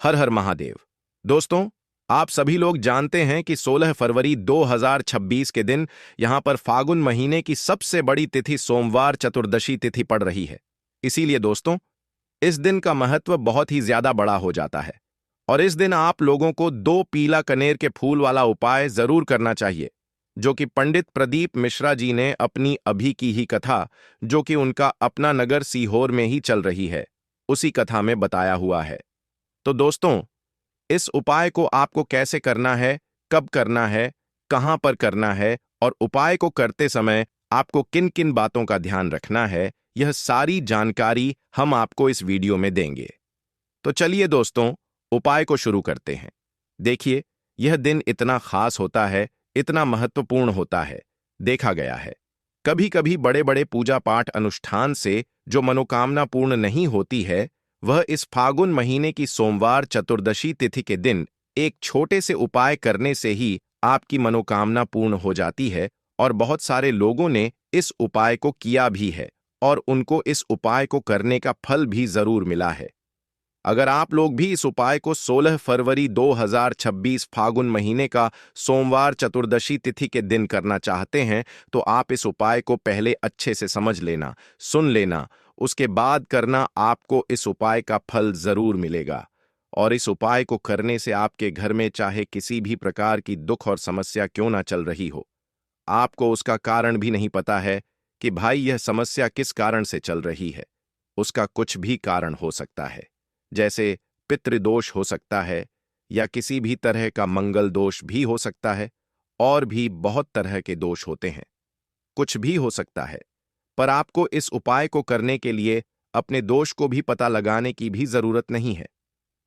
हर हर महादेव। दोस्तों, आप सभी लोग जानते हैं कि 16 फरवरी 2026 के दिन यहां पर फागुन महीने की सबसे बड़ी तिथि सोमवार चतुर्दशी तिथि पड़ रही है। इसीलिए दोस्तों, इस दिन का महत्व बहुत ही ज्यादा बड़ा हो जाता है और इस दिन आप लोगों को 2 पीला कनेर के फूल वाला उपाय जरूर करना चाहिए, जो कि पंडित प्रदीप मिश्रा जी ने अपनी अभी की ही कथा, जो कि उनका अपना नगर सीहोर में ही चल रही है, उसी कथा में बताया हुआ है। तो दोस्तों, इस उपाय को आपको कैसे करना है, कब करना है, कहां पर करना है और उपाय को करते समय आपको किन किन बातों का ध्यान रखना है, यह सारी जानकारी हम आपको इस वीडियो में देंगे। तो चलिए दोस्तों, उपाय को शुरू करते हैं। देखिए, यह दिन इतना खास होता है, इतना महत्वपूर्ण होता है। देखा गया है, कभी कभी बड़े बड़े पूजा पाठ अनुष्ठान से जो मनोकामना पूर्ण नहीं होती है, वह इस फागुन महीने की सोमवार चतुर्दशी तिथि के दिन एक छोटे से उपाय करने से ही आपकी मनोकामना पूर्ण हो जाती है। और बहुत सारे लोगों ने इस उपाय को किया भी है और उनको इस उपाय को करने का फल भी जरूर मिला है। अगर आप लोग भी इस उपाय को 16 फरवरी 2026 फागुन महीने का सोमवार चतुर्दशी तिथि के दिन करना चाहते हैं, तो आप इस उपाय को पहले अच्छे से समझ लेना, सुन लेना, उसके बाद करना। आपको इस उपाय का फल जरूर मिलेगा। और इस उपाय को करने से आपके घर में चाहे किसी भी प्रकार की दुख और समस्या क्यों ना चल रही हो, आपको उसका कारण भी नहीं पता है कि भाई यह समस्या किस कारण से चल रही है। उसका कुछ भी कारण हो सकता है, जैसे पितृदोष हो सकता है या किसी भी तरह का मंगल दोष भी हो सकता है, और भी बहुत तरह के दोष होते हैं, कुछ भी हो सकता है। पर आपको इस उपाय को करने के लिए अपने दोष को भी पता लगाने की भी जरूरत नहीं है।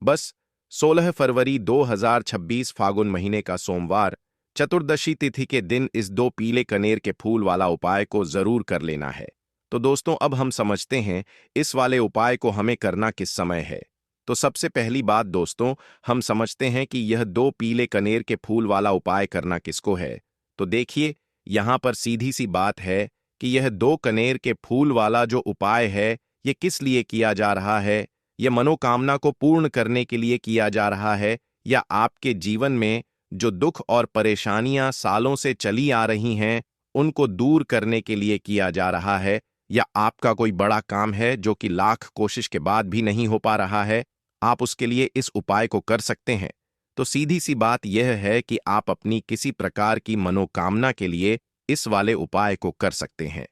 बस 16 फरवरी 2026 फागुन महीने का सोमवार चतुर्दशी तिथि के दिन इस 2 पीले कनेर के फूल वाला उपाय को जरूर कर लेना है। तो दोस्तों, अब हम समझते हैं इस वाले उपाय को हमें करना किस समय है। तो सबसे पहली बात दोस्तों, हम समझते हैं कि यह 2 पीले कनेर के फूल वाला उपाय करना किसको है। तो देखिए, यहां पर सीधी सी बात है कि यह 2 कनेर के फूल वाला जो उपाय है, यह किस लिए किया जा रहा है। यह मनोकामना को पूर्ण करने के लिए किया जा रहा है, या आपके जीवन में जो दुख और परेशानियां सालों से चली आ रही हैं, उनको दूर करने के लिए किया जा रहा है, या आपका कोई बड़ा काम है जो कि लाख कोशिश के बाद भी नहीं हो पा रहा है, आप उसके लिए इस उपाय को कर सकते हैं। तो सीधी सी बात यह है कि आप अपनी किसी प्रकार की मनोकामना के लिए इस वाले उपाय को कर सकते हैं।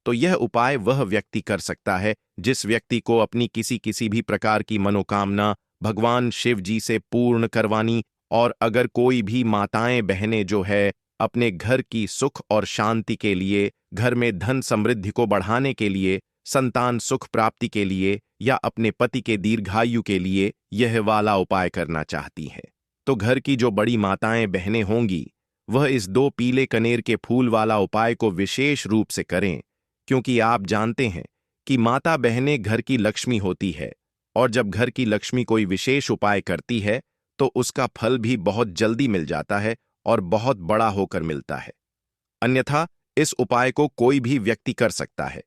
तो यह उपाय वह व्यक्ति कर सकता है जिस व्यक्ति को अपनी किसी किसी भी प्रकार की मनोकामना भगवान शिव जी से पूर्ण करवानी, और अगर कोई भी माताएं बहनें जो है अपने घर की सुख और शांति के लिए, घर में धन समृद्धि को बढ़ाने के लिए, संतान सुख प्राप्ति के लिए, या अपने पति के दीर्घायु के लिए यह वाला उपाय करना चाहती हैं, तो घर की जो बड़ी माताएं बहनें होंगी, वह इस 2 पीले कनेर के फूल वाला उपाय को विशेष रूप से करें। क्योंकि आप जानते हैं कि माता बहनें घर की लक्ष्मी होती है, और जब घर की लक्ष्मी कोई विशेष उपाय करती है तो उसका फल भी बहुत जल्दी मिल जाता है और बहुत बड़ा होकर मिलता है। अन्यथा इस उपाय को कोई भी व्यक्ति कर सकता है,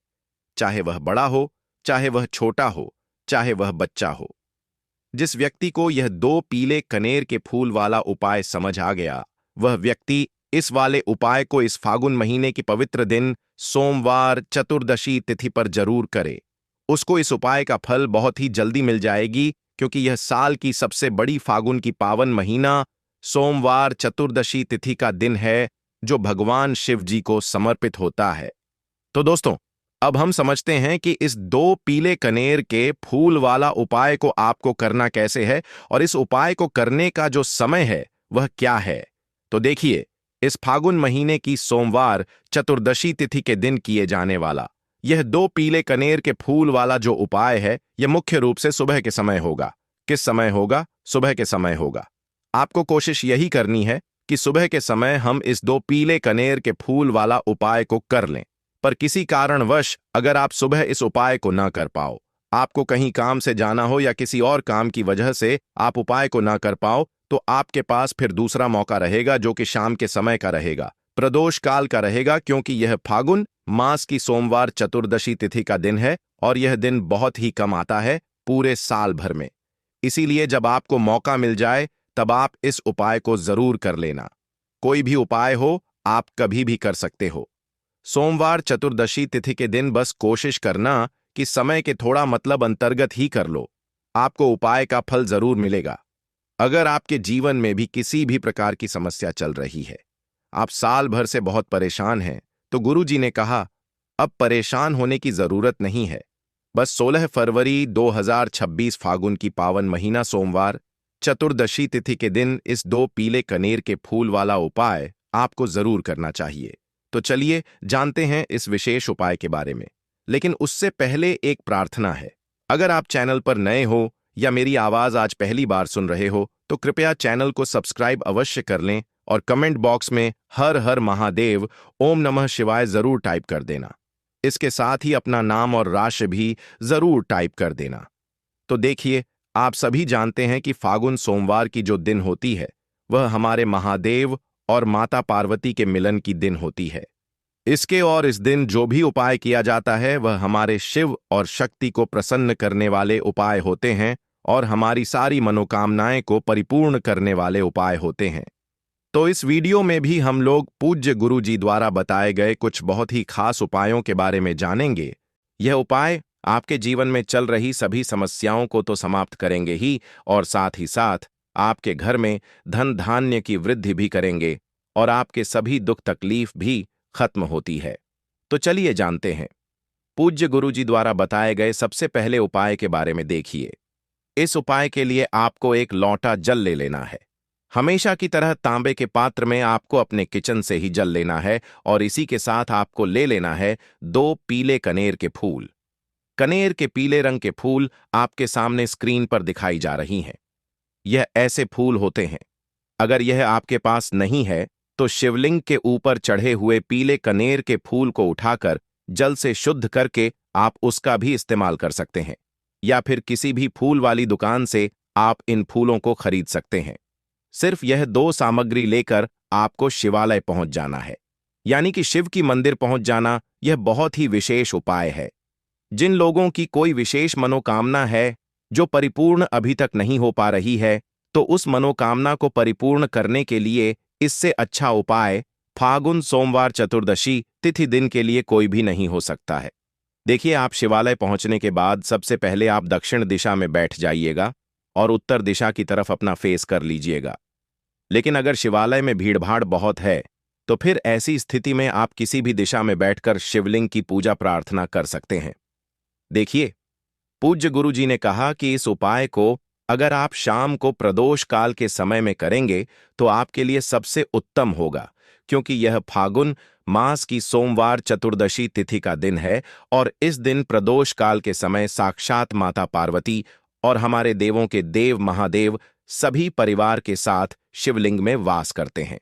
चाहे वह बड़ा हो, चाहे वह छोटा हो, चाहे वह बच्चा हो। जिस व्यक्ति को यह 2 पीले कनेर के फूल वाला उपाय समझ आ गया, वह व्यक्ति इस वाले उपाय को इस फागुन महीने की पवित्र दिन सोमवार चतुर्दशी तिथि पर जरूर करे। उसको इस उपाय का फल बहुत ही जल्दी मिल जाएगी, क्योंकि यह साल की सबसे बड़ी फागुन की पावन महीना सोमवार चतुर्दशी तिथि का दिन है, जो भगवान शिव जी को समर्पित होता है। तो दोस्तों, अब हम समझते हैं कि इस 2 पीले कनेर के फूल वाला उपाय को आपको करना कैसे है, और इस उपाय को करने का जो समय है वह क्या है। तो देखिए, इस फागुन महीने की सोमवार चतुर्दशी तिथि के दिन किए जाने वाला यह 2 पीले कनेर के फूल वाला जो उपाय है, यह मुख्य रूप से सुबह के समय होगा। किस समय होगा? सुबह के समय होगा। आपको कोशिश यही करनी है कि सुबह के समय हम इस 2 पीले कनेर के फूल वाला उपाय को कर लें। पर किसी कारणवश अगर आप सुबह इस उपाय को ना कर पाओ, आपको कहीं काम से जाना हो या किसी और काम की वजह से आप उपाय को ना कर पाओ, तो आपके पास फिर दूसरा मौका रहेगा, जो कि शाम के समय का रहेगा, प्रदोष काल का रहेगा। क्योंकि यह फागुन मास की सोमवार चतुर्दशी तिथि का दिन है, और यह दिन बहुत ही कम आता है पूरे साल भर में। इसीलिए जब आपको मौका मिल जाए तब आप इस उपाय को जरूर कर लेना। कोई भी उपाय हो, आप कभी भी कर सकते हो। सोमवार चतुर्दशी तिथि के दिन बस कोशिश करना कि समय के थोड़ा मतलब अंतर्गत ही कर लो। आपको उपाय का फल जरूर मिलेगा। अगर आपके जीवन में भी किसी भी प्रकार की समस्या चल रही है, आप साल भर से बहुत परेशान हैं, तो गुरुजी ने कहा, अब परेशान होने की जरूरत नहीं है। बस 16 फरवरी 2026 फागुन की पावन महीना सोमवार चतुर्दशी तिथि के दिन इस 2 पीले कनेर के फूल वाला उपाय आपको जरूर करना चाहिए। तो चलिए जानते हैं इस विशेष उपाय के बारे में। लेकिन उससे पहले एक प्रार्थना है। अगर आप चैनल पर नए हो या मेरी आवाज आज पहली बार सुन रहे हो, तो कृपया चैनल को सब्सक्राइब अवश्य कर लें और कमेंट बॉक्स में हर हर महादेव, ओम नमः शिवाय जरूर टाइप कर देना। इसके साथ ही अपना नाम और राशि भी जरूर टाइप कर देना। तो देखिए, आप सभी जानते हैं कि फागुन सोमवार की जो दिन होती है, वह हमारे महादेव और माता पार्वती के मिलन की दिन होती है। इस दिन जो भी उपाय किया जाता है वह हमारे शिव और शक्ति को प्रसन्न करने वाले उपाय होते हैं और हमारी सारी मनोकामनाएं को परिपूर्ण करने वाले उपाय होते हैं। तो इस वीडियो में भी हम लोग पूज्य गुरु जी द्वारा बताए गए कुछ बहुत ही खास उपायों के बारे में जानेंगे। यह उपाय आपके जीवन में चल रही सभी समस्याओं को तो समाप्त करेंगे ही, और साथ ही साथ आपके घर में धन धान्य की वृद्धि भी करेंगे और आपके सभी दुख तकलीफ भी खत्म होती है। तो चलिए जानते हैं पूज्य गुरु जी द्वारा बताए गए सबसे पहले उपाय के बारे में। देखिए, इस उपाय के लिए आपको एक लोटा जल ले लेना है। हमेशा की तरह तांबे के पात्र में आपको अपने किचन से ही जल लेना है और इसी के साथ आपको ले लेना है 2 पीले कनेर के फूल। कनेर के पीले रंग के फूल आपके सामने स्क्रीन पर दिखाई जा रही हैं। यह ऐसे फूल होते हैं, अगर यह आपके पास नहीं है तो शिवलिंग के ऊपर चढ़े हुए पीले कनेर के फूल को उठाकर जल से शुद्ध करके आप उसका भी इस्तेमाल कर सकते हैं, या फिर किसी भी फूल वाली दुकान से आप इन फूलों को खरीद सकते हैं। सिर्फ यह 2 सामग्री लेकर आपको शिवालय पहुंच जाना है, यानी कि शिव की मंदिर पहुंच जाना। यह बहुत ही विशेष उपाय है। जिन लोगों की कोई विशेष मनोकामना है जो परिपूर्ण अभी तक नहीं हो पा रही है, तो उस मनोकामना को परिपूर्ण करने के लिए इससे अच्छा उपाय फागुन सोमवार चतुर्दशी तिथि दिन के लिए कोई भी नहीं हो सकता है। देखिए, आप शिवालय पहुंचने के बाद सबसे पहले आप दक्षिण दिशा में बैठ जाइएगा और उत्तर दिशा की तरफ अपना फेस कर लीजिएगा। लेकिन अगर शिवालय में भीड़भाड़ बहुत है, तो फिर ऐसी स्थिति में आप किसी भी दिशा में बैठकर शिवलिंग की पूजा प्रार्थना कर सकते हैं। देखिए, पूज्य गुरु जी ने कहा कि इस उपाय को अगर आप शाम को प्रदोष काल के समय में करेंगे तो आपके लिए सबसे उत्तम होगा, क्योंकि यह फागुन मास की सोमवार चतुर्दशी तिथि का दिन है और इस दिन प्रदोष काल के समय साक्षात माता पार्वती और हमारे देवों के देव महादेव सभी परिवार के साथ शिवलिंग में वास करते हैं।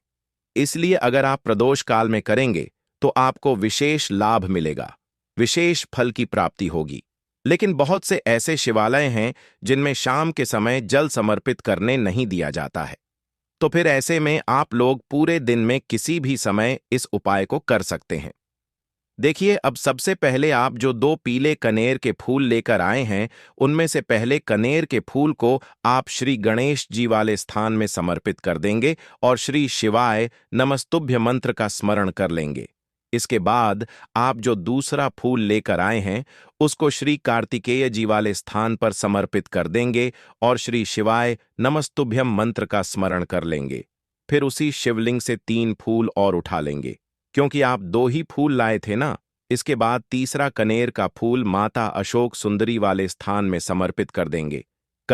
इसलिए अगर आप प्रदोष काल में करेंगे तो आपको विशेष लाभ मिलेगा, विशेष फल की प्राप्ति होगी। लेकिन बहुत से ऐसे शिवालय हैं जिनमें शाम के समय जल समर्पित करने नहीं दिया जाता है, तो फिर ऐसे में आप लोग पूरे दिन में किसी भी समय इस उपाय को कर सकते हैं। देखिए, अब सबसे पहले आप जो 2 पीले कनेर के फूल लेकर आए हैं, उनमें से पहले कनेर के फूल को आप श्री गणेश जी वाले स्थान में समर्पित कर देंगे और श्री शिवाय नमस्तुभ्य मंत्र का स्मरण कर लेंगे। इसके बाद आप जो दूसरा फूल लेकर आए हैं, उसको श्री कार्तिकेय जी वाले स्थान पर समर्पित कर देंगे और श्री शिवाय नमस्तुभ्यम मंत्र का स्मरण कर लेंगे। फिर उसी शिवलिंग से 3 फूल और उठा लेंगे, क्योंकि आप 2 ही फूल लाए थे ना। इसके बाद तीसरा कनेर का फूल माता अशोक सुंदरी वाले स्थान में समर्पित कर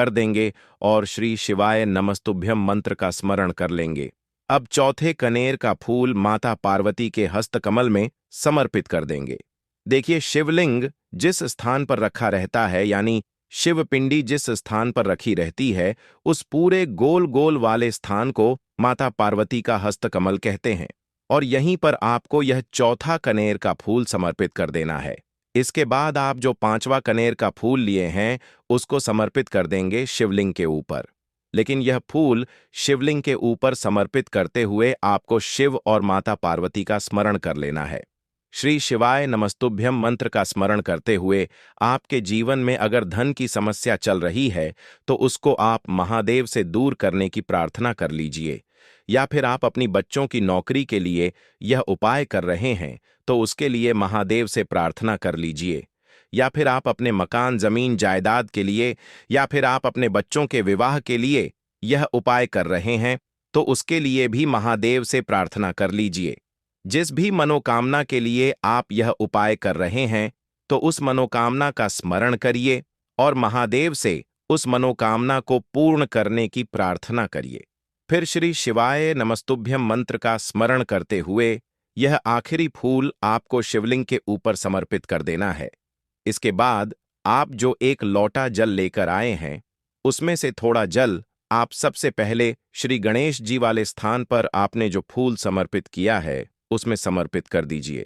देंगे और श्री शिवाय नमस्तुभ्यम मंत्र का स्मरण कर लेंगे। अब चौथे कनेर का फूल माता पार्वती के हस्तकमल में समर्पित कर देंगे। देखिए, शिवलिंग जिस स्थान पर रखा रहता है, यानी शिवपिंडी जिस स्थान पर रखी रहती है, उस पूरे गोल गोल वाले स्थान को माता पार्वती का हस्तकमल कहते हैं और यहीं पर आपको यह चौथा कनेर का फूल समर्पित कर देना है। इसके बाद आप जो 5वां कनेर का फूल लिए हैं, उसको समर्पित कर देंगे शिवलिंग के ऊपर। लेकिन यह फूल शिवलिंग के ऊपर समर्पित करते हुए आपको शिव और माता पार्वती का स्मरण कर लेना है। श्री शिवाय नमस्तुभ्यम मंत्र का स्मरण करते हुए आपके जीवन में अगर धन की समस्या चल रही है तो उसको आप महादेव से दूर करने की प्रार्थना कर लीजिए। या फिर आप अपनी बच्चों की नौकरी के लिए यह उपाय कर रहे हैं तो उसके लिए महादेव से प्रार्थना कर लीजिए। या फिर आप अपने मकान जमीन जायदाद के लिए या फिर आप अपने बच्चों के विवाह के लिए यह उपाय कर रहे हैं तो उसके लिए भी महादेव से प्रार्थना कर लीजिए। जिस भी मनोकामना के लिए आप यह उपाय कर रहे हैं तो उस मनोकामना का स्मरण करिए और महादेव से उस मनोकामना को पूर्ण करने की प्रार्थना करिए। फिर श्री शिवाय नमस्तुभ्यम मंत्र का स्मरण करते हुए यह आखिरी फूल आपको शिवलिंग के ऊपर समर्पित कर देना है। इसके बाद आप जो एक लोटा जल लेकर आए हैं उसमें से थोड़ा जल आप सबसे पहले श्री गणेश जी वाले स्थान पर आपने जो फूल समर्पित किया है उसमें समर्पित कर दीजिए।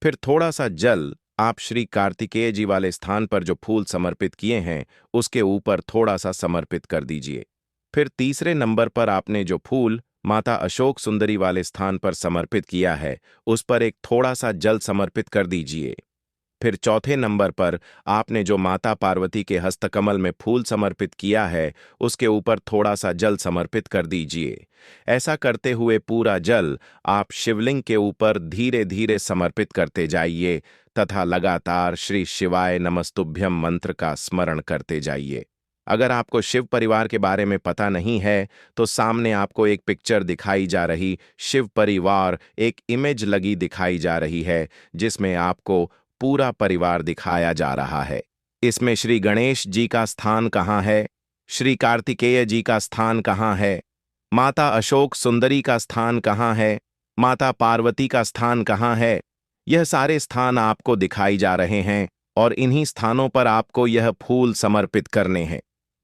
फिर थोड़ा सा जल आप श्री कार्तिकेय जी वाले स्थान पर जो फूल समर्पित किए हैं उसके ऊपर थोड़ा सा समर्पित कर दीजिए। फिर तीसरे नंबर पर आपने जो फूल माता अशोक सुंदरी वाले स्थान पर समर्पित किया है उस पर एक थोड़ा सा जल समर्पित कर दीजिए। फिर चौथे नंबर पर आपने जो माता पार्वती के हस्तकमल में फूल समर्पित किया है उसके ऊपर थोड़ा सा जल समर्पित कर दीजिए। ऐसा करते हुए पूरा जल आप शिवलिंग के ऊपर धीरे धीरे समर्पित करते जाइए तथा लगातार श्री शिवाय नमस्तुभ्यम मंत्र का स्मरण करते जाइए। अगर आपको शिव परिवार के बारे में पता नहीं है तो सामने आपको एक पिक्चर दिखाई जा रही शिव परिवार एक इमेज लगी दिखाई जा रही है जिसमें आपको पूरा परिवार दिखाया जा रहा है। इसमें श्री गणेश जी का स्थान कहाँ है, श्री कार्तिकेय जी का स्थान कहाँ है, माता अशोक सुंदरी का स्थान कहाँ है, माता पार्वती का स्थान कहाँ है, यह सारे स्थान आपको दिखाई जा रहे हैं और इन्हीं स्थानों पर आपको यह फूल समर्पित करने हैं।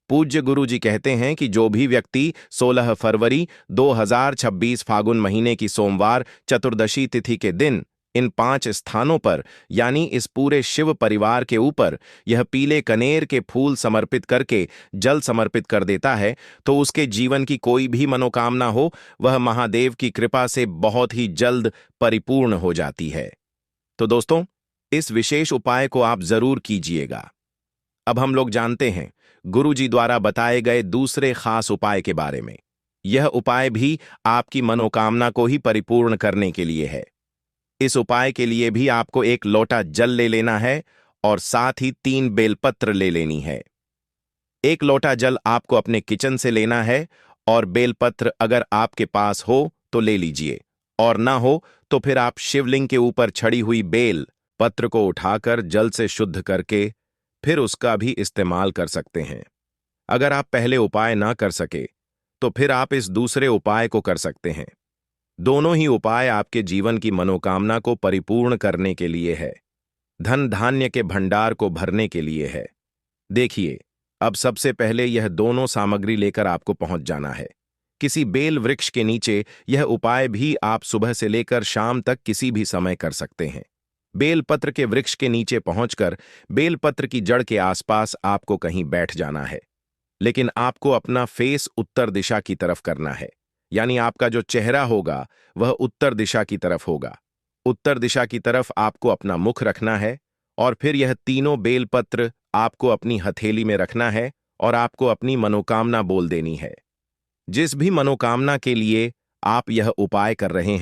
पूज्य गुरु जी कहते हैं कि जो भी व्यक्ति 16 फरवरी 2026 फागुन महीने की सोमवार चतुर्दशी तिथि के दिन इन 5 स्थानों पर यानी इस पूरे शिव परिवार के ऊपर यह पीले कनेर के फूल समर्पित करके जल समर्पित कर देता है तो उसके जीवन की कोई भी मनोकामना हो वह महादेव की कृपा से बहुत ही जल्द परिपूर्ण हो जाती है। तो दोस्तों, इस विशेष उपाय को आप जरूर कीजिएगा। अब हम लोग जानते हैं गुरु जी द्वारा बताए गए दूसरे खास उपाय के बारे में। यह उपाय भी आपकी मनोकामना को ही परिपूर्ण करने के लिए है। इस उपाय के लिए भी आपको एक लोटा जल ले लेना है और साथ ही 3 बेलपत्र ले लेनी है। एक लोटा जल आपको अपने किचन से लेना है और बेलपत्र अगर आपके पास हो तो ले लीजिए और ना हो तो फिर आप शिवलिंग के ऊपर छड़ी हुई बेल पत्र को उठाकर जल से शुद्ध करके फिर उसका भी इस्तेमाल कर सकते हैं। अगर आप पहले उपाय ना कर सके तो फिर आप इस दूसरे उपाय को कर सकते हैं। दोनों ही उपाय आपके जीवन की मनोकामना को परिपूर्ण करने के लिए है, धन धान्य के भंडार को भरने के लिए है। देखिए, अब सबसे पहले यह दोनों सामग्री लेकर आपको पहुंच जाना है। किसी बेल वृक्ष के नीचे यह उपाय भी आप सुबह से लेकर शाम तक किसी भी समय कर सकते हैं। बेलपत्र के वृक्ष के नीचे पहुंचकर बेलपत्र की जड़ के आसपास आपको कहीं बैठ जाना है, लेकिन आपको अपना फेस उत्तर दिशा की तरफ करना है, यानी आपका जो चेहरा होगा वह उत्तर दिशा की तरफ होगा। उत्तर दिशा की तरफ आपको अपना मुख रखना है और फिर यह तीनों बेलपत्र आपको अपनी हथेली में रखना है और आपको अपनी मनोकामना बोल देनी है। जिस भी मनोकामना के लिए आप यह उपाय कर रहे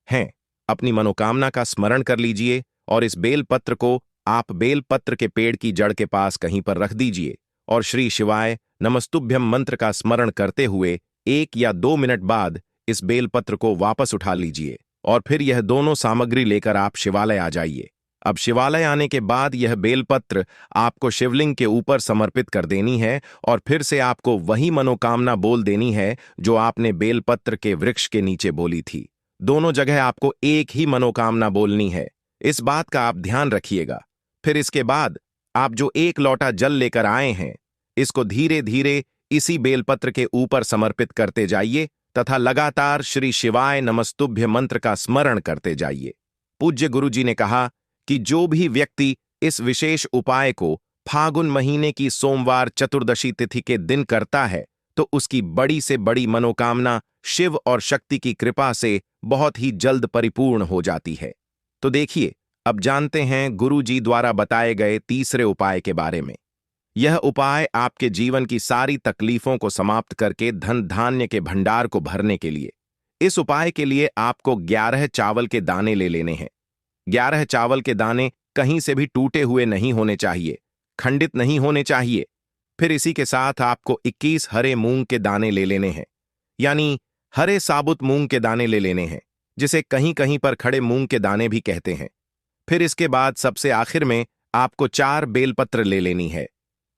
हैं, अपनी मनोकामना का स्मरण कर लीजिए और इस बेलपत्र को आप बेलपत्र के पेड़ की जड़ के पास कहीं पर रख दीजिए और श्री शिवाय नमस्तुभ्यम मंत्र का स्मरण करते हुए 1 या 2 मिनट बाद इस बेलपत्र को वापस उठा लीजिए और फिर यह दोनों सामग्री लेकर आप शिवालय आ जाइए। अब शिवालय आने के बाद यह बेलपत्र आपको शिवलिंग के ऊपर समर्पित कर देनी है और फिर से आपको वही मनोकामना बोल देनी है जो आपने बेलपत्र के वृक्ष के नीचे बोली थी। दोनों जगह आपको एक ही मनोकामना बोलनी है, इस बात का आप ध्यान रखिएगा। फिर इसके बाद आप जो 1 लोटा जल लेकर आए हैं इसको धीरे धीरे इसी बेलपत्र के ऊपर समर्पित करते जाइए तथा लगातार श्री शिवाय नमस्तुभ्य मंत्र का स्मरण करते जाइए। पूज्य गुरु जी ने कहा कि जो भी व्यक्ति इस विशेष उपाय को फागुन महीने की सोमवार चतुर्दशी तिथि के दिन करता है तो उसकी बड़ी से बड़ी मनोकामना शिव और शक्ति की कृपा से बहुत ही जल्द परिपूर्ण हो जाती है। तो देखिए, अब जानते हैं गुरु जी द्वारा बताए गए तीसरे उपाय के बारे में। यह उपाय आपके जीवन की सारी तकलीफों को समाप्त करके धन धान्य के भंडार को भरने के लिए। इस उपाय के लिए आपको 11 चावल के दाने ले लेने हैं। 11 चावल के दाने कहीं से भी टूटे हुए नहीं होने चाहिए, खंडित नहीं होने चाहिए। फिर इसी के साथ आपको 21 हरे मूंग के दाने ले लेने हैं, यानी हरे साबुत मूंग के दाने ले लेने हैं, जिसे कहीं कहीं पर खड़े मूंग के दाने भी कहते हैं। फिर इसके बाद सबसे आखिर में आपको 4 बेलपत्र ले लेनी है।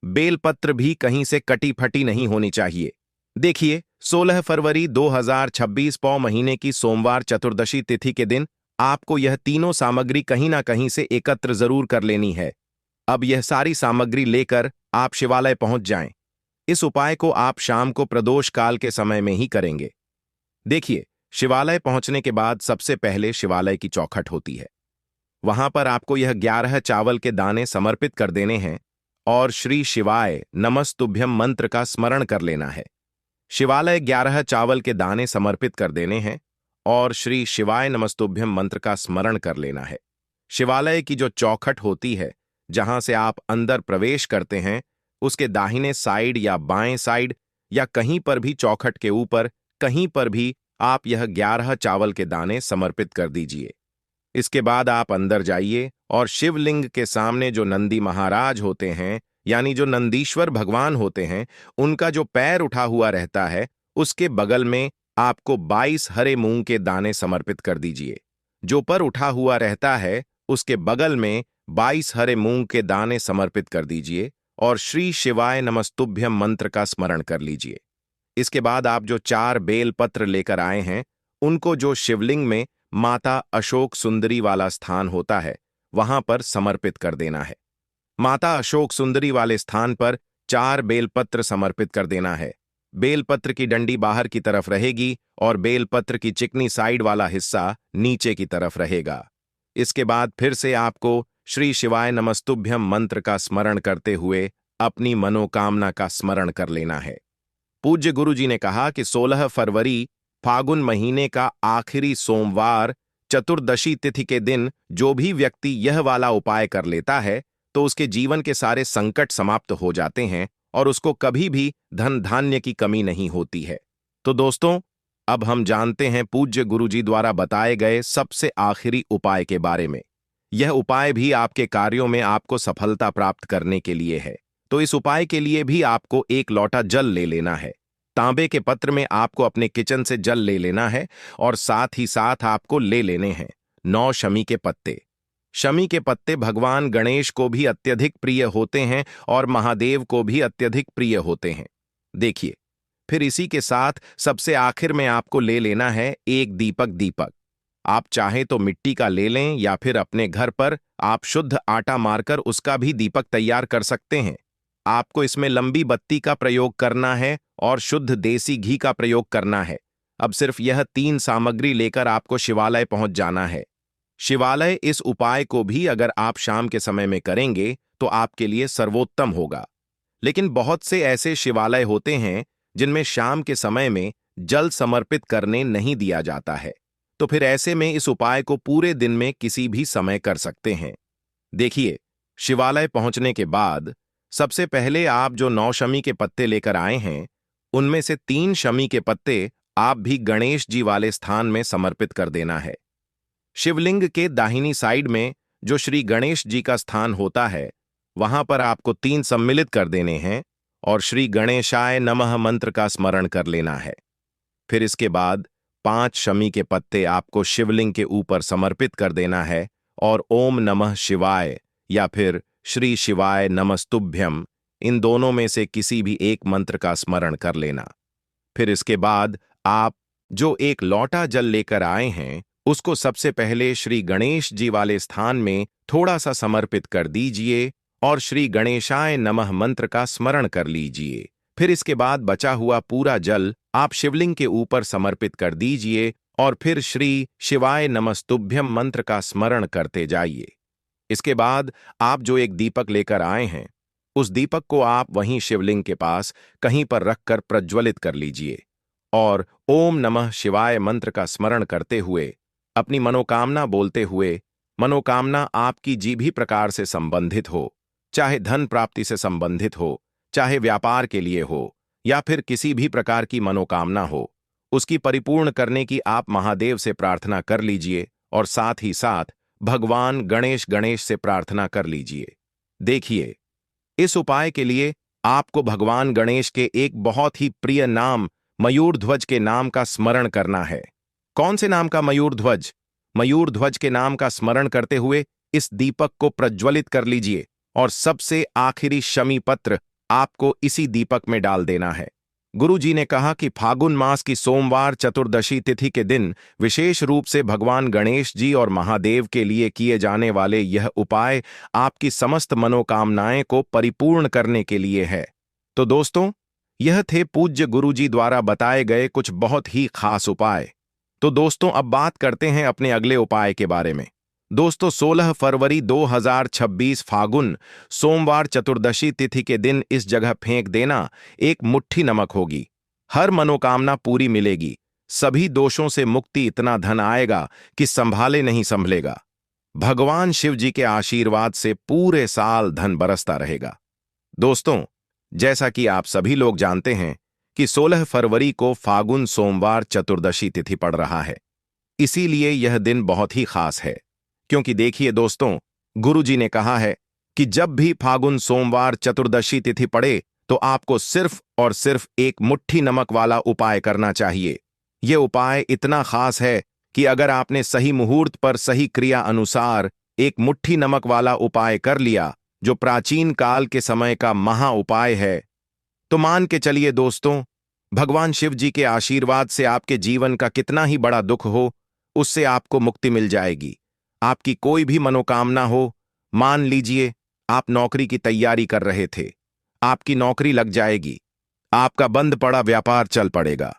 बेलपत्र भी कहीं से कटी फटी नहीं होनी चाहिए। देखिए, 16 फरवरी 2026 पौ महीने की सोमवार चतुर्दशी तिथि के दिन आपको यह तीनों सामग्री कहीं ना कहीं से एकत्र जरूर कर लेनी है। अब यह सारी सामग्री लेकर आप शिवालय पहुंच जाएं। इस उपाय को आप शाम को प्रदोष काल के समय में ही करेंगे। देखिए, शिवालय पहुंचने के बाद सबसे पहले शिवालय की चौखट होती है। वहां पर आपको यह 11 चावल के दाने समर्पित कर देने हैं और श्री शिवाय नमस्तुभ्यम मंत्र का स्मरण कर लेना है। शिवालय 11 चावल के दाने समर्पित कर देने हैं और श्री शिवाय नमस्तुभ्यम मंत्र का स्मरण कर लेना है। शिवालय की जो चौखट होती है, जहां से आप अंदर प्रवेश करते हैं, उसके दाहिने साइड या बाएं साइड या कहीं पर भी चौखट के ऊपर कहीं पर भी आप यह 11 चावल के दाने समर्पित कर दीजिए। इसके बाद आप अंदर जाइए और शिवलिंग के सामने जो नंदी महाराज होते हैं, यानी जो नंदीश्वर भगवान होते हैं, उनका जो पैर उठा हुआ रहता है, उसके बगल में आपको 22 हरे मूंग के दाने समर्पित कर दीजिए। जो पर उठा हुआ रहता है, उसके बगल में 22 हरे मूंग के दाने समर्पित कर दीजिए और श्री शिवाय नमस्तुभ्यम मंत्र का स्मरण कर लीजिए। इसके बाद आप जो 4 बेल पत्र लेकर आए हैं, उनको जो शिवलिंग में माता अशोक सुंदरी वाला स्थान होता है, वहां पर समर्पित कर देना है। माता अशोक सुंदरी वाले स्थान पर 4 बेलपत्र समर्पित कर देना है। बेलपत्र की डंडी बाहर की तरफ रहेगी और बेलपत्र की चिकनी साइड वाला हिस्सा नीचे की तरफ रहेगा। इसके बाद फिर से आपको श्री शिवाय नमस्तुभ्यम मंत्र का स्मरण करते हुए अपनी मनोकामना का स्मरण कर लेना है। पूज्य गुरु जी ने कहा कि 16 फरवरी फागुन महीने का आखिरी सोमवार चतुर्दशी तिथि के दिन जो भी व्यक्ति यह वाला उपाय कर लेता है, तो उसके जीवन के सारे संकट समाप्त हो जाते हैं और उसको कभी भी धन धान्य की कमी नहीं होती है। तो दोस्तों, अब हम जानते हैं पूज्य गुरु जी द्वारा बताए गए सबसे आखिरी उपाय के बारे में। यह उपाय भी आपके कार्यों में आपको सफलता प्राप्त करने के लिए है। तो इस उपाय के लिए भी आपको 1 लोटा जल ले लेना है। तांबे के पत्र में आपको अपने किचन से जल ले लेना है और साथ ही साथ आपको ले लेने हैं 9 शमी के पत्ते। शमी के पत्ते भगवान गणेश को भी अत्यधिक प्रिय होते हैं और महादेव को भी अत्यधिक प्रिय होते हैं। देखिए, फिर इसी के साथ सबसे आखिर में आपको ले लेना है 1 दीपक। आप चाहें तो मिट्टी का ले लें या फिर अपने घर पर आप शुद्ध आटा मारकर उसका भी दीपक तैयार कर सकते हैं। आपको इसमें लंबी बत्ती का प्रयोग करना है और शुद्ध देसी घी का प्रयोग करना है। अब सिर्फ यह 3 सामग्री लेकर आपको शिवालय पहुंच जाना है। शिवालय इस उपाय को भी अगर आप शाम के समय में करेंगे तो आपके लिए सर्वोत्तम होगा। लेकिन बहुत से ऐसे शिवालय होते हैं जिनमें शाम के समय में जल समर्पित करने नहीं दिया जाता है, तो फिर ऐसे में इस उपाय को पूरे दिन में किसी भी समय कर सकते हैं। देखिए, शिवालय पहुंचने के बाद सबसे पहले आप जो 9 शमी के पत्ते लेकर आए हैं, उनमें से 3 शमी के पत्ते आप भी गणेश जी वाले स्थान में समर्पित कर देना है। शिवलिंग के दाहिनी साइड में जो श्री गणेश जी का स्थान होता है, वहां पर आपको 3 सम्मिलित कर देने हैं और श्री गणेशाय नमः मंत्र का स्मरण कर लेना है। फिर इसके बाद 5 शमी के पत्ते आपको शिवलिंग के ऊपर समर्पित कर देना है और ओम नमः शिवाय या फिर श्री शिवाय नमस्तुभ्यम, इन दोनों में से किसी भी एक मंत्र का स्मरण कर लेना। फिर इसके बाद आप जो 1 लोटा जल लेकर आए हैं, उसको सबसे पहले श्री गणेश जी वाले स्थान में थोड़ा सा समर्पित कर दीजिए और श्री गणेशाय नमः मंत्र का स्मरण कर लीजिए। फिर इसके बाद बचा हुआ पूरा जल आप शिवलिंग के ऊपर समर्पित कर दीजिए और फिर श्री शिवाय नमस्तुभ्यम मंत्र का स्मरण करते जाइए। इसके बाद आप जो 1 दीपक लेकर आए हैं, उस दीपक को आप वहीं शिवलिंग के पास कहीं पर रखकर प्रज्वलित कर लीजिए और ओम नमः शिवाय मंत्र का स्मरण करते हुए, अपनी मनोकामना बोलते हुए मनोकामना आपकी जी भी प्रकार से संबंधित हो, चाहे धन प्राप्ति से संबंधित हो, चाहे व्यापार के लिए हो, या फिर किसी भी प्रकार की मनोकामना हो, उसकी परिपूर्ण करने की आप महादेव से प्रार्थना कर लीजिए और साथ ही साथ भगवान गणेश गणेश से प्रार्थना कर लीजिए। देखिए, इस उपाय के लिए आपको भगवान गणेश के एक बहुत ही प्रिय नाम मयूर ध्वज के नाम का स्मरण करना है। कौन से नाम का मयूर ध्वज? मयूर ध्वज के नाम का स्मरण करते हुए इस दीपक को प्रज्वलित कर लीजिए और सबसे आखिरी शमी पत्र आपको इसी दीपक में डाल देना है। गुरु जी ने कहा कि फागुन मास की सोमवार चतुर्दशी तिथि के दिन विशेष रूप से भगवान गणेश जी और महादेव के लिए किए जाने वाले यह उपाय आपकी समस्त मनोकामनाएं को परिपूर्ण करने के लिए है। तो दोस्तों, यह थे पूज्य गुरु जी द्वारा बताए गए कुछ बहुत ही खास उपाय। तो दोस्तों, अब बात करते हैं अपने अगले उपाय के बारे में। दोस्तों, 16 फरवरी 2026 फागुन सोमवार चतुर्दशी तिथि के दिन इस जगह फेंक देना एक मुट्ठी नमक होगी। हर मनोकामना पूरी मिलेगी, सभी दोषों से मुक्ति, इतना धन आएगा कि संभाले नहीं संभलेगा। भगवान शिव जी के आशीर्वाद से पूरे साल धन बरसता रहेगा। दोस्तों, जैसा कि आप सभी लोग जानते हैं कि 16 फरवरी को फागुन सोमवार चतुर्दशी तिथि पड़ रहा है, इसीलिए यह दिन बहुत ही खास है। क्योंकि देखिए दोस्तों, गुरु जी ने कहा है कि जब भी फागुन सोमवार चतुर्दशी तिथि पड़े तो आपको सिर्फ और सिर्फ एक मुट्ठी नमक वाला उपाय करना चाहिए। यह उपाय इतना खास है कि अगर आपने सही मुहूर्त पर सही क्रिया अनुसार एक मुट्ठी नमक वाला उपाय कर लिया, जो प्राचीन काल के समय का महा उपाय है, तो मान के चलिए दोस्तों, भगवान शिव जी के आशीर्वाद से आपके जीवन का कितना ही बड़ा दुख हो, उससे आपको मुक्ति मिल जाएगी। आपकी कोई भी मनोकामना हो, मान लीजिए आप नौकरी की तैयारी कर रहे थे, आपकी नौकरी लग जाएगी, आपका बंद पड़ा व्यापार चल पड़ेगा,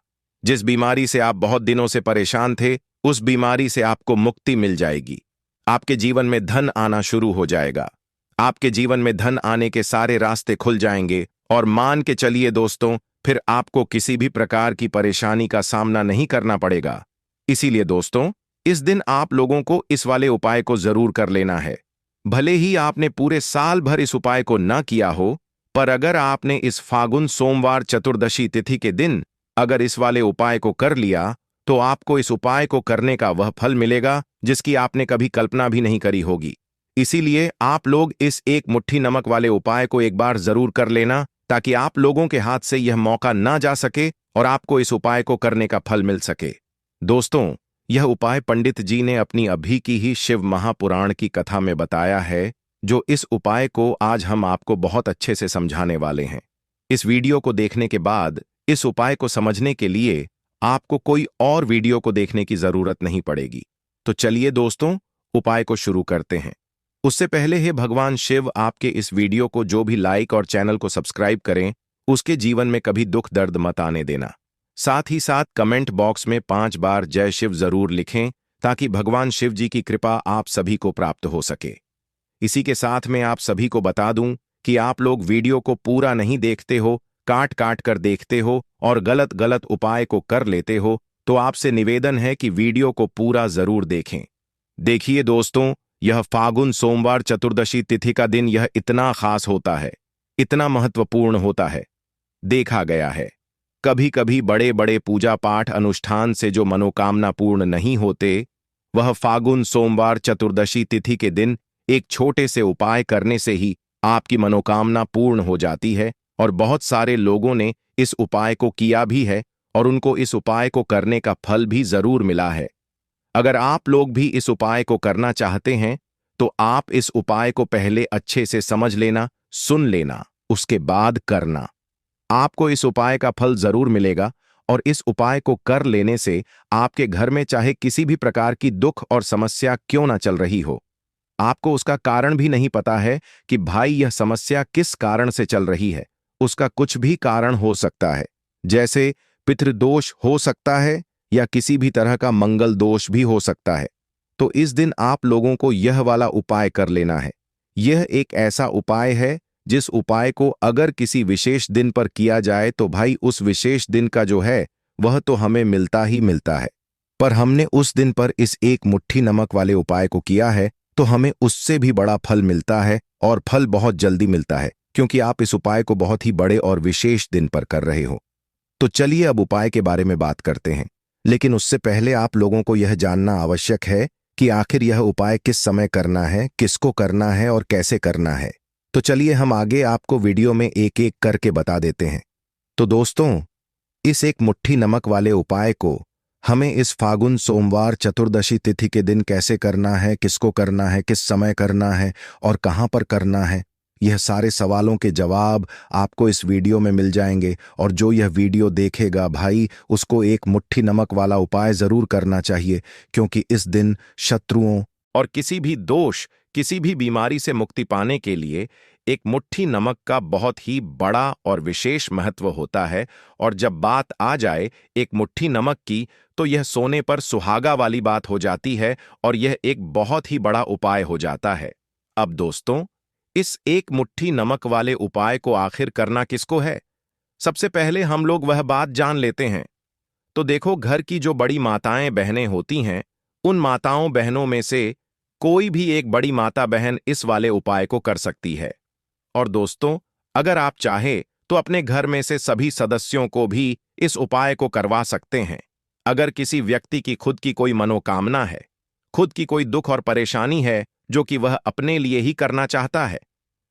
जिस बीमारी से आप बहुत दिनों से परेशान थे, उस बीमारी से आपको मुक्ति मिल जाएगी। आपके जीवन में धन आना शुरू हो जाएगा, आपके जीवन में धन आने के सारे रास्ते खुल जाएंगे और मान के चलिए दोस्तों, फिर आपको किसी भी प्रकार की परेशानी का सामना नहीं करना पड़ेगा। इसीलिए दोस्तों, इस दिन आप लोगों को इस वाले उपाय को जरूर कर लेना है। भले ही आपने पूरे साल भर इस उपाय को न किया हो, पर अगर आपने इस फागुन सोमवार चतुर्दशी तिथि के दिन अगर इस वाले उपाय को कर लिया, तो आपको इस उपाय को करने का वह फल मिलेगा जिसकी आपने कभी कल्पना भी नहीं करी होगी। इसीलिए आप लोग इस एक मुट्ठी नमक वाले उपाय को एक बार जरूर कर लेना, ताकि आप लोगों के हाथ से यह मौका ना जा सके और आपको इस उपाय को करने का फल मिल सके। दोस्तों, यह उपाय पंडित जी ने अपनी अभी की ही शिव महापुराण की कथा में बताया है, जो इस उपाय को आज हम आपको बहुत अच्छे से समझाने वाले हैं। इस वीडियो को देखने के बाद इस उपाय को समझने के लिए आपको कोई और वीडियो को देखने की जरूरत नहीं पड़ेगी। तो चलिए दोस्तों, उपाय को शुरू करते हैं। उससे पहले ही भगवान शिव आपके इस वीडियो को जो भी लाइक और चैनल को सब्सक्राइब करें, उसके जीवन में कभी दुख दर्द मत आने देना। साथ ही साथ कमेंट बॉक्स में 5 बार जय शिव जरूर लिखें, ताकि भगवान शिव जी की कृपा आप सभी को प्राप्त हो सके। इसी के साथ में आप सभी को बता दूं कि आप लोग वीडियो को पूरा नहीं देखते हो, काट काट कर देखते हो और गलत गलत उपाय को कर लेते हो, तो आपसे निवेदन है कि वीडियो को पूरा जरूर देखें। देखिए दोस्तों, यह फागुन सोमवार चतुर्दशी तिथि का दिन यह इतना खास होता है, इतना महत्वपूर्ण होता है। देखा गया है, कभी कभी बड़े बड़े पूजा पाठ अनुष्ठान से जो मनोकामना पूर्ण नहीं होते, वह फागुन सोमवार चतुर्दशी तिथि के दिन एक छोटे से उपाय करने से ही आपकी मनोकामना पूर्ण हो जाती है। और बहुत सारे लोगों ने इस उपाय को किया भी है और उनको इस उपाय को करने का फल भी जरूर मिला है। अगर आप लोग भी इस उपाय को करना चाहते हैं, तो आप इस उपाय को पहले अच्छे से समझ लेना, सुन लेना, उसके बाद करना। आपको इस उपाय का फल जरूर मिलेगा और इस उपाय को कर लेने से आपके घर में चाहे किसी भी प्रकार की दुख और समस्या क्यों ना चल रही हो, आपको उसका कारण भी नहीं पता है कि भाई यह समस्या किस कारण से चल रही है, उसका कुछ भी कारण हो सकता है, जैसे पितृदोष हो सकता है या किसी भी तरह का मंगल दोष भी हो सकता है। तो इस दिन आप लोगों को यह वाला उपाय कर लेना है। यह एक ऐसा उपाय है जिस उपाय को अगर किसी विशेष दिन पर किया जाए तो भाई उस विशेष दिन का जो है वह तो हमें मिलता ही मिलता है। पर हमने उस दिन पर इस एक मुट्ठी नमक वाले उपाय को किया है, तो हमें उससे भी बड़ा फल मिलता है, और फल बहुत जल्दी मिलता है, क्योंकि आप इस उपाय को बहुत ही बड़े और विशेष दिन पर कर रहे हो। तो चलिए अब उपाय के बारे में बात करते हैं। लेकिन उससे पहले आप लोगों को यह जानना आवश्यक है कि आखिर यह उपाय किस समय करना है, किसको करना है और कैसे करना है। तो चलिए हम आगे आपको वीडियो में एक एक करके बता देते हैं। तो दोस्तों, इस एक मुट्ठी नमक वाले उपाय को हमें इस फागुन सोमवार चतुर्दशी तिथि के दिन कैसे करना है, किसको करना है, किस समय करना है और कहां पर करना है, यह सारे सवालों के जवाब आपको इस वीडियो में मिल जाएंगे। और जो यह वीडियो देखेगा भाई, उसको एक मुट्ठी नमक वाला उपाय जरूर करना चाहिए, क्योंकि इस दिन शत्रुओं और किसी भी दोष, किसी भी बीमारी से मुक्ति पाने के लिए एक मुट्ठी नमक का बहुत ही बड़ा और विशेष महत्व होता है। और जब बात आ जाए एक मुट्ठी नमक की, तो यह सोने पर सुहागा वाली बात हो जाती है और यह एक बहुत ही बड़ा उपाय हो जाता है। अब दोस्तों, इस एक मुट्ठी नमक वाले उपाय को आखिर करना किसको है, सबसे पहले हम लोग वह बात जान लेते हैं। तो देखो, घर की जो बड़ी माताएं बहनें होती हैं, उन माताओं बहनों में से कोई भी एक बड़ी माता बहन इस वाले उपाय को कर सकती है। और दोस्तों, अगर आप चाहे तो अपने घर में से सभी सदस्यों को भी इस उपाय को करवा सकते हैं। अगर किसी व्यक्ति की खुद की कोई मनोकामना है, खुद की कोई दुख और परेशानी है जो कि वह अपने लिए ही करना चाहता है,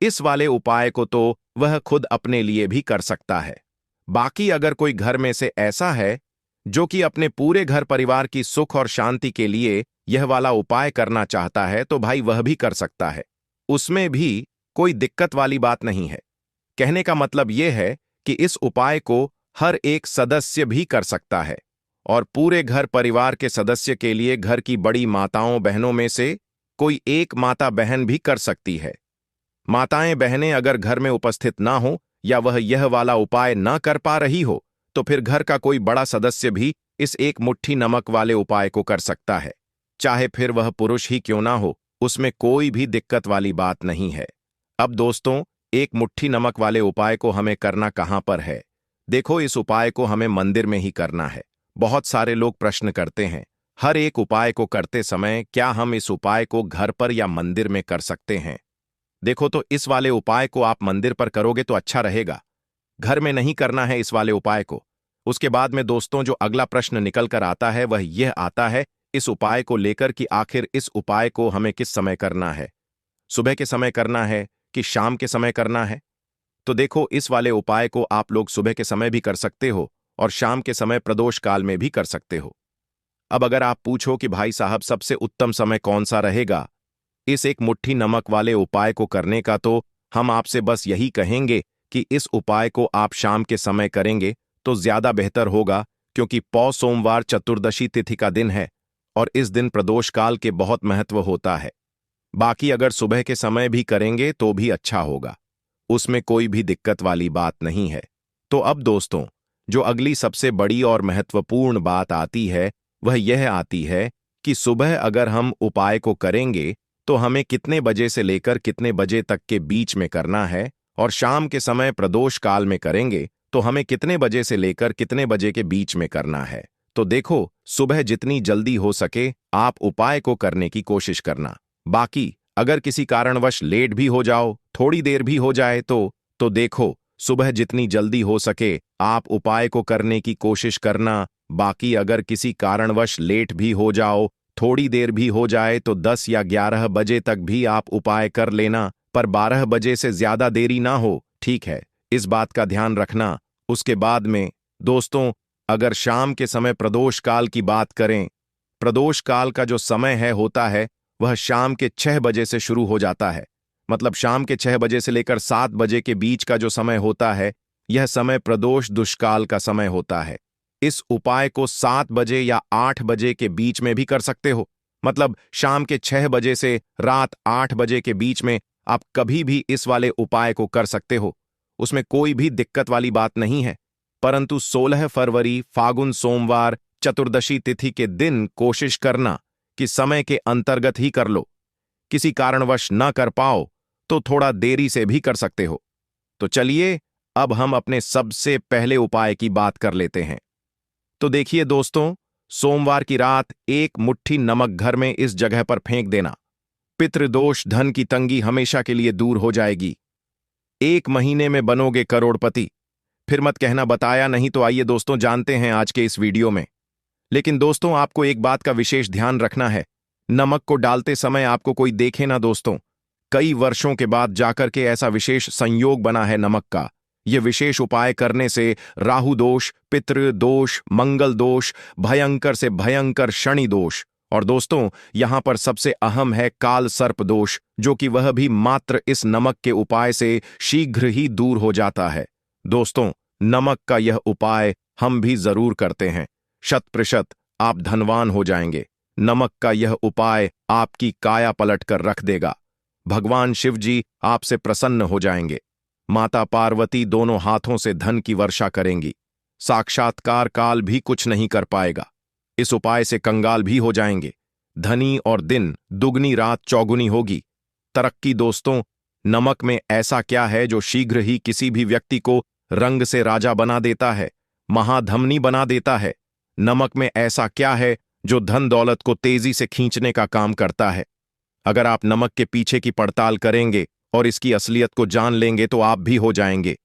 इस वाले उपाय को तो वह खुद अपने लिए भी कर सकता है। बाकी अगर कोई घर में से ऐसा है जो कि अपने पूरे घर परिवार की सुख और शांति के लिए यह वाला उपाय करना चाहता है, तो भाई वह भी कर सकता है। उसमें भी कोई दिक्कत वाली बात नहीं है। कहने का मतलब यह है कि इस उपाय को हर एक सदस्य भी कर सकता है, और पूरे घर परिवार के सदस्य के लिए घर की बड़ी माताओं बहनों में से कोई एक माता बहन भी कर सकती है। माताएं बहनें अगर घर में उपस्थित ना हो या वह यह वाला उपाय ना कर पा रही हो, तो फिर घर का कोई बड़ा सदस्य भी इस एक मुट्ठी नमक वाले उपाय को कर सकता है। चाहे फिर वह पुरुष ही क्यों ना हो, उसमें कोई भी दिक्कत वाली बात नहीं है। अब दोस्तों, एक मुट्ठी नमक वाले उपाय को हमें करना कहां पर है? देखो, इस उपाय को हमें मंदिर में ही करना है। बहुत सारे लोग प्रश्न करते हैं, हर एक उपाय को करते समय क्या हम इस उपाय को घर पर या मंदिर में कर सकते हैं? देखो, तो इस वाले उपाय को आप मंदिर पर करोगे तो अच्छा रहेगा, घर में नहीं करना है इस वाले उपाय को। उसके बाद में दोस्तों, जो अगला प्रश्न निकल कर आता है वह यह आता है इस उपाय को लेकर कि आखिर इस उपाय को हमें किस समय करना है, सुबह के समय करना है कि शाम के समय करना है? तो देखो, इस वाले उपाय को आप लोग सुबह के समय भी कर सकते हो और शाम के समय प्रदोष काल में भी कर सकते हो। अब अगर आप पूछो कि भाई साहब सबसे उत्तम समय कौन सा रहेगा इस एक मुट्ठी नमक वाले उपाय को करने का, तो हम आपसे बस यही कहेंगे कि इस उपाय को आप शाम के समय करेंगे तो ज्यादा बेहतर होगा, क्योंकि पौ सोमवार चतुर्दशी तिथि का दिन है और इस दिन प्रदोष काल के बहुत महत्व होता है। बाकी अगर सुबह के समय भी करेंगे तो भी अच्छा होगा, उसमें कोई भी दिक्कत वाली बात नहीं है। तो अब दोस्तों, जो अगली सबसे बड़ी और महत्वपूर्ण बात आती है वह यह आती है कि सुबह अगर हम उपाय को करेंगे तो हमें कितने बजे से लेकर कितने बजे तक के बीच में करना है, और शाम के समय प्रदोष काल में करेंगे तो हमें कितने बजे से लेकर कितने बजे के बीच में करना है। तो देखो, सुबह जितनी जल्दी हो सके आप उपाय को करने की कोशिश करना। बाकी अगर किसी कारणवश लेट भी हो जाओ, थोड़ी देर भी हो जाए तो देखो, सुबह जितनी जल्दी हो सके आप उपाय को करने की कोशिश करना। बाकी अगर किसी कारणवश लेट भी हो जाओ, थोड़ी देर भी हो जाए, तो 10 या 11 बजे तक भी आप उपाय कर लेना, पर 12 बजे से ज्यादा देरी ना हो, ठीक है? इस बात का ध्यान रखना। उसके बाद में दोस्तों, अगर शाम के समय प्रदोष काल की बात करें, प्रदोष काल का जो समय है होता है वह शाम के 6 बजे से शुरू हो जाता है। मतलब शाम के 6 बजे से लेकर 7 बजे के बीच का जो समय होता है, यह समय प्रदोष दुष्काल का समय होता है। इस उपाय को 7 बजे या 8 बजे के बीच में भी कर सकते हो। मतलब शाम के 6 बजे से रात 8 बजे के बीच में आप कभी भी इस वाले उपाय को कर सकते हो, उसमें कोई भी दिक्कत वाली बात नहीं है। परंतु 16 फरवरी फागुन सोमवार चतुर्दशी तिथि के दिन कोशिश करना कि समय के अंतर्गत ही कर लो। किसी कारणवश न कर पाओ तो थोड़ा देरी से भी कर सकते हो। तो चलिए अब हम अपने सबसे पहले उपाय की बात कर लेते हैं। तो देखिए दोस्तों, सोमवार की रात एक मुट्ठी नमक घर में इस जगह पर फेंक देना। पितृदोष, धन की तंगी हमेशा के लिए दूर हो जाएगी। 1 महीने में बनोगे करोड़पति। फिर मत कहना बताया नहीं। तो आइए दोस्तों जानते हैं आज के इस वीडियो में। लेकिन दोस्तों आपको एक बात का विशेष ध्यान रखना है, नमक को डालते समय आपको कोई देखे ना दोस्तों। कई वर्षों के बाद जाकर के ऐसा विशेष संयोग बना है नमक का। यह विशेष उपाय करने से राहु दोष, पितृ दोष, मंगल दोष, भयंकर से भयंकर शनि दोष, और दोस्तों यहां पर सबसे अहम है काल सर्प दोष, जो कि वह भी मात्र इस नमक के उपाय से शीघ्र ही दूर हो जाता है। दोस्तों नमक का यह उपाय हम भी जरूर करते हैं। 100% आप धनवान हो जाएंगे। नमक का यह उपाय आपकी काया पलट कर रख देगा। भगवान शिव जी आपसे प्रसन्न हो जाएंगे। माता पार्वती दोनों हाथों से धन की वर्षा करेंगी। साक्षात्कार काल भी कुछ नहीं कर पाएगा। इस उपाय से कंगाल भी हो जाएंगे। धनी और दिन दुगनी रात चौगुनी होगी। तरक्की दोस्तों, नमक में ऐसा क्या है जो शीघ्र ही किसी भी व्यक्ति को रंग से राजा बना देता है, महाधमनी बना देता है। नमक में ऐसा क्या है जो धन दौलत को तेजी से खींचने का काम करता है। अगर आप नमक के पीछे की पड़ताल करेंगे और इसकी असलियत को जान लेंगे तो आप भी हो जाएंगे